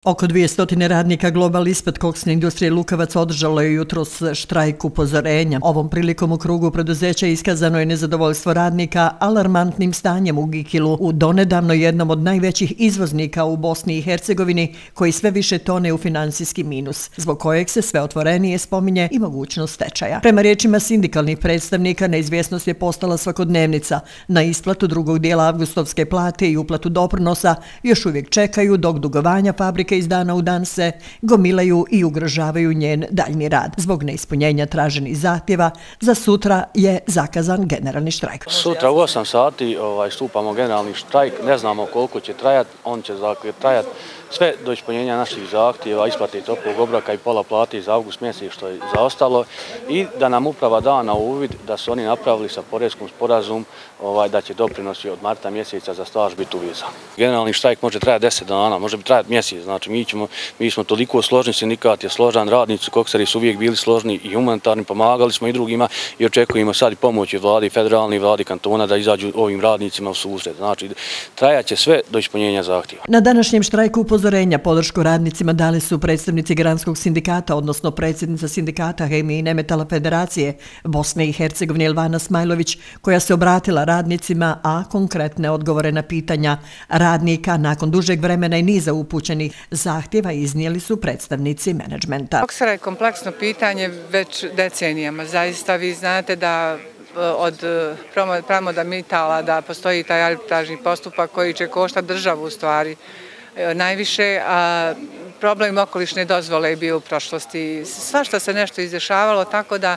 Oko 200 radnika Global ispred koksne industrije Lukavac održalo je jutros štrajk upozorenja. Ovom prilikom u krugu preduzeća iskazano je nezadovoljstvo radnika alarmantnim stanjem u Gikilu, u donedavno jednom od najvećih izvoznika u Bosni i Hercegovini, koji sve više tone u finansijski minus, zbog kojeg se sve otvorenije spominje i mogućnost stečaja. Prema riječima sindikalnih predstavnika, neizvjesnost je postala svakodnevnica. Na isplatu drugog dijela avgustovske plate i uplatu doprinosa još uvijek čekaju, dok dugovanja fabrike iz dana u dan se gomilaju i ugrožavaju njen daljni rad. Zbog neispunjenja traženih zahtjeva, za sutra je zakazan generalni štrajk. Sutra u 8 sati stupamo generalni štrajk, ne znamo koliko će trajati, on će trajati sve do ispunjenja naših zahtjeva, isplate toplog obroka i pola plate iz avgust mjesec što je zaostalo i da nam uprava da na uvid da su oni napravili sa poreskom sporazum da će doprinosi od marta mjeseca za staž biti uvezan. Generalni štrajk može trajati 10 dana, može trajati mjesec, znači mi smo toliko složni, sindikat je složan, radnici, koksari su uvijek bili složni i humanitarni, pomagali smo i drugima i očekujemo sad i pomoć od vlade federalne i vlade kantona da izađu ovim radnicima u susret. Znači, trajat će sve do ispunjenja zahtjeva. Na današnjem štrajku upozorenja podršku radnicima dali su predstavnici Granskog sindikata, odnosno predsjednica sindikata Hemije i Nemetala Federacije Bosne i Hercegovine Elvana Smajlović, koja se obratila radnicima, a konkretne odgovore na pitanja radnika nakon dužeg vremena i niza upućenih zahtjeva iznijeli su predstavnici menadžmenta. Koksara je kompleksno pitanje već decenijama. Zaista vi znate da od Pramoda Mitala da postoji taj arbitražni postupak koji će koštati državu u stvari najviše, a problem okolišne dozvole je bio u prošlosti. Svašta se nešto izdešavalo, tako da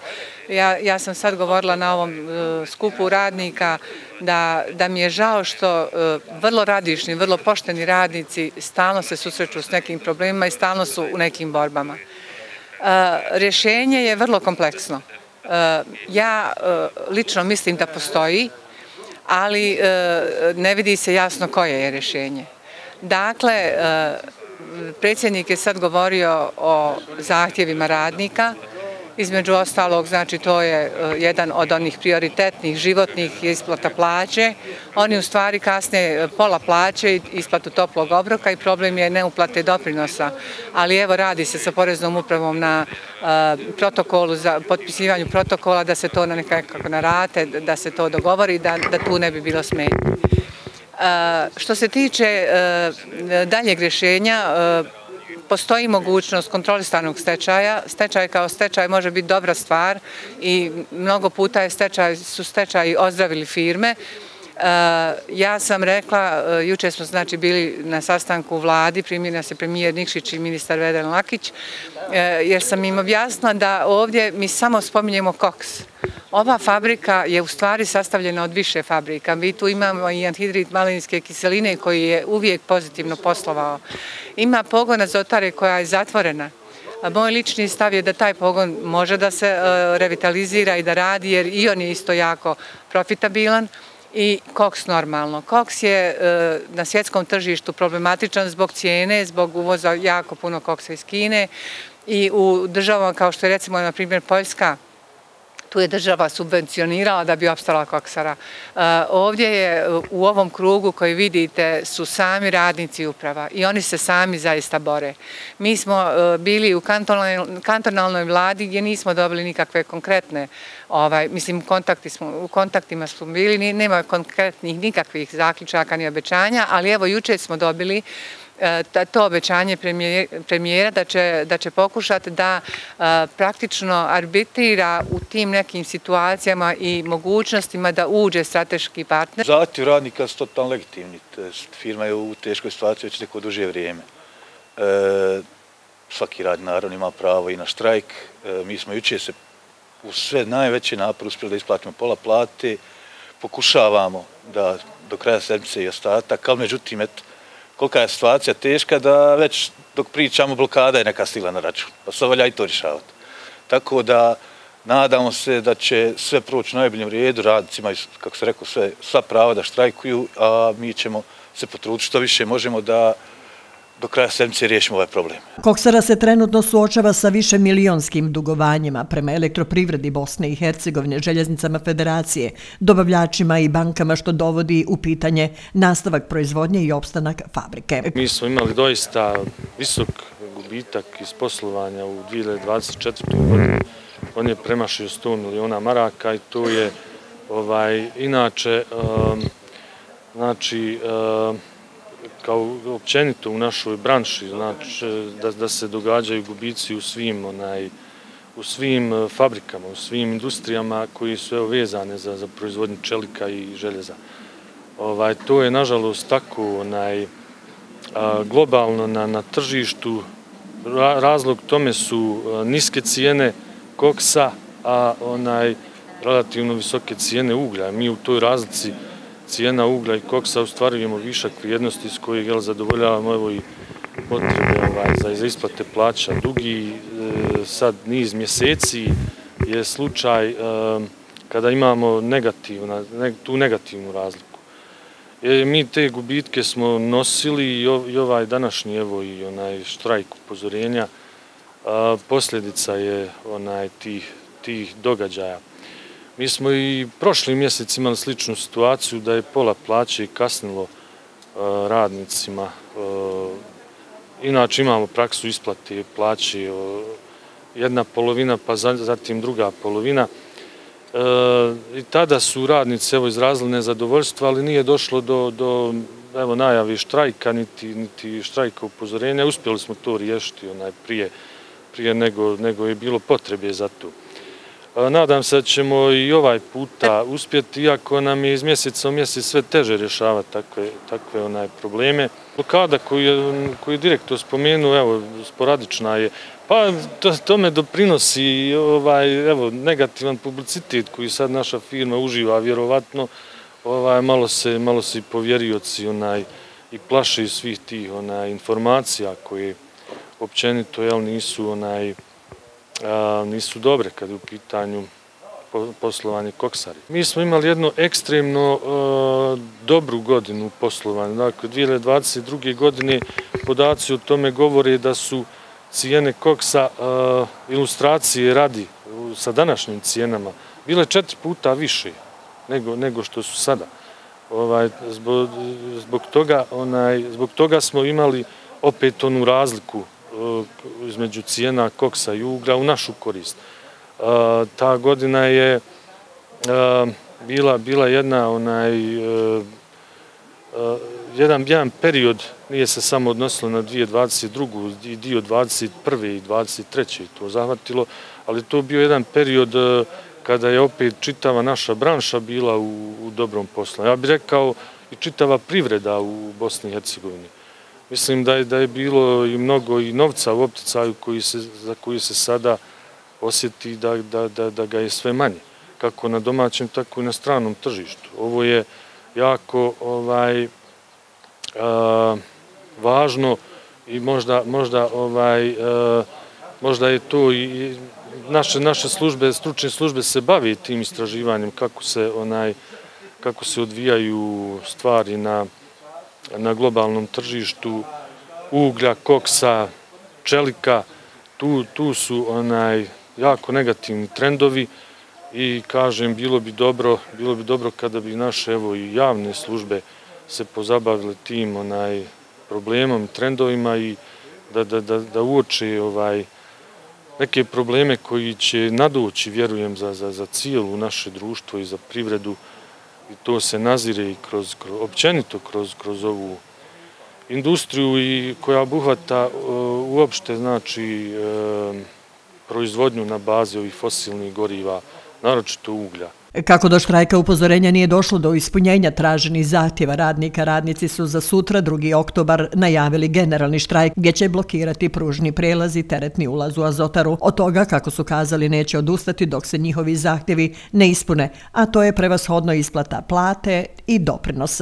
ja sam sad govorila na ovom skupu radnika da mi je žao što vrlo radišni, vrlo pošteni radnici stalno se susreću s nekim problemima i stalno su u nekim borbama. Rješenje je vrlo kompleksno. Ja lično mislim da postoji, ali ne vidi se jasno koje je rješenje. Dakle, predsjednik je sad govorio o zahtjevima radnika, između ostalog, znači to je jedan od onih prioritetnih životnih isplata plaće. Oni u stvari kasne pola plaće i isplatu toplog obroka i problem je neuplate doprinosa. Ali evo radi se sa poreznom upravom na protokolu, za potpisivanju protokola da se to nekako na rate, da se to dogovori, da tu ne bi bilo smetnje. Što se tiče daljeg rješenja, postoji mogućnost kontrolisanog stečaja. Stečaj kao stečaj može biti dobra stvar i mnogo puta su stečaji ozdravili firme. Ja sam rekla, jučer smo znači bili na sastanku u vladi, primio nas je premijer Nikšić i ministar Vedran Lakić, jer sam im objasnila da ovdje mi samo spominjemo koks. Ova fabrika je u stvari sastavljena od više fabrika. Mi tu imamo i anhidrid malinske kiseline koji je uvijek pozitivno poslovao. Ima pogon azotare koja je zatvorena. Moj lični stav je da taj pogon može da se revitalizira i da radi jer i on je isto jako profitabilan. I koks normalno. Koks je na svjetskom tržištu problematičan zbog cijene, zbog uvoza jako puno koksa iz Kine i u državama kao što je recimo na primjer Poljska, tu je država subvencionirala da bi opstala koksara. Ovdje je u ovom krugu koji vidite su sami radnici uprava i oni se sami zaista bore. Mi smo bili u kantonalnoj vladi gdje nismo dobili nikakve konkretne, mislim u kontaktima smo bili, nema konkretnih nikakvih zaključaka ni obećanja, ali evo jučer smo dobili to obećanje premijera da će pokušati da praktično arbitrira u tim nekim situacijama i mogućnostima da uđe strateški partner. Zahtjev radnika su totalno legitimni. Firma je u teškoj situaciji već neko duže vrijeme. Svaki radnik naravno ima pravo i na štrajk. Mi smo jučer se u sve najveće napore uspjeli da isplatimo pola plate. Pokušavamo da do kraja sedmice i ostatak, ali međutim, kolika je situacija teška da već dok pričamo blokada je neka stigla na račun. Pa se valja i to rješavati. Tako da nadamo se da će sve proći u najboljem redu, radnicima, kako se rekao, sva prava da štrajkuju, a mi ćemo se potruditi što više možemo da do kraja sedmice riješimo ovaj problem. Koksara se trenutno suočava sa više milionskim dugovanjima prema Elektroprivredi Bosne i Hercegovine, Željeznicama Federacije, dobavljačima i bankama, što dovodi u pitanje nastavak proizvodnje i opstanak fabrike. Mi smo imali doista visok gubitak iz poslovanja u 2024. godini. On je premašio 100 miliona maraka i to je inače znači kao općenito u našoj branši, znači da se događaju gubici u svim fabrikama, u svim industrijama koji su vezane za proizvodnju čelika i željeza. To je nažalost tako globalno na tržištu. Razlog tome su niske cijene koksa, a relativno visoke cijene uglja. Mi u toj razlici cijena uglja i koksa ostvarujemo višak vrijednosti s kojeg zadovoljavamo i potrebe za isplate plaća. Dugi sad niz mjeseci je slučaj kada imamo tu negativnu razliku. Mi te gubitke smo nosili i ovaj današnji štrajk upozorenja posljedica je tih događaja. Mi smo i prošli mjesec imali sličnu situaciju da je pola plaće kasnilo radnicima. Inače imamo praksu isplate plaće, jedna polovina pa zatim druga polovina. I tada su radnici izrazili nezadovoljstvo, ali nije došlo do najave štrajka niti štrajka upozorenja. Uspjeli smo to riješiti prije nego je bilo potrebe za to. Nadam se da ćemo i ovaj puta uspjeti, iako nam je iz mjeseca u mjesec sve teže rješavati takve probleme. Blokada koju je direktor spomenuo, sporadična je, pa tome doprinosi negativan publicitet koji sad naša firma uživa, vjerovatno malo se i povjerioci i plaše svih tih informacija koje općenito nisu dobre kad je u pitanju poslovanje koksari. Mi smo imali jednu ekstremno dobru godinu u poslovanju. Dakle, 2022. godine podaci o tome govore da su cijene koksa, ilustracije radi sa današnjim cijenama, bile 4 puta više nego što su sada. Zbog toga smo imali opet onu razliku između cijena koksa i uglja u našu korist. Ta godina je bila jedan period, nije se samo odnosilo na 2022. i dio 2021. i 2023. to zahvatilo, ali to bio jedan period kada je opet čitava naša branša bila u dobrom poslu. Ja bih rekao i čitava privreda u Bosni i Hercegovini. Mislim da je bilo i mnogo i novca u opticaju za koji se sada osjeti da ga je sve manje, kako na domaćem, tako i na stranom tržištu. Ovo je jako važno i možda je to i naše službe, stručne službe se bave tim istraživanjem kako se odvijaju stvari na globalnom tržištu uglja, koksa, čelika. Tu su jako negativni trendovi i kažem, bilo bi dobro kada bi naše i javne službe se pozabavile tim problemom, trendovima i da uoče neke probleme koji će nadoći, vjerujem, za cijelu naše društvo i za privredu. I to se nazire i općenito kroz ovu industriju i koja obuhvata uopšte proizvodnju na bazi ovih fosilnih goriva, naročito uglja. Kako do štrajka upozorenja nije došlo do ispunjenja traženih zahtjeva radnika, radnici su za sutra, 2. oktobar, najavili generalni štrajk gdje će blokirati pružni prijelaz i teretni ulaz u Azotaru. Od toga, kako su kazali, neće odustati dok se njihovi zahtjevi ne ispune, a to je prevashodno isplata plate i doprinosa.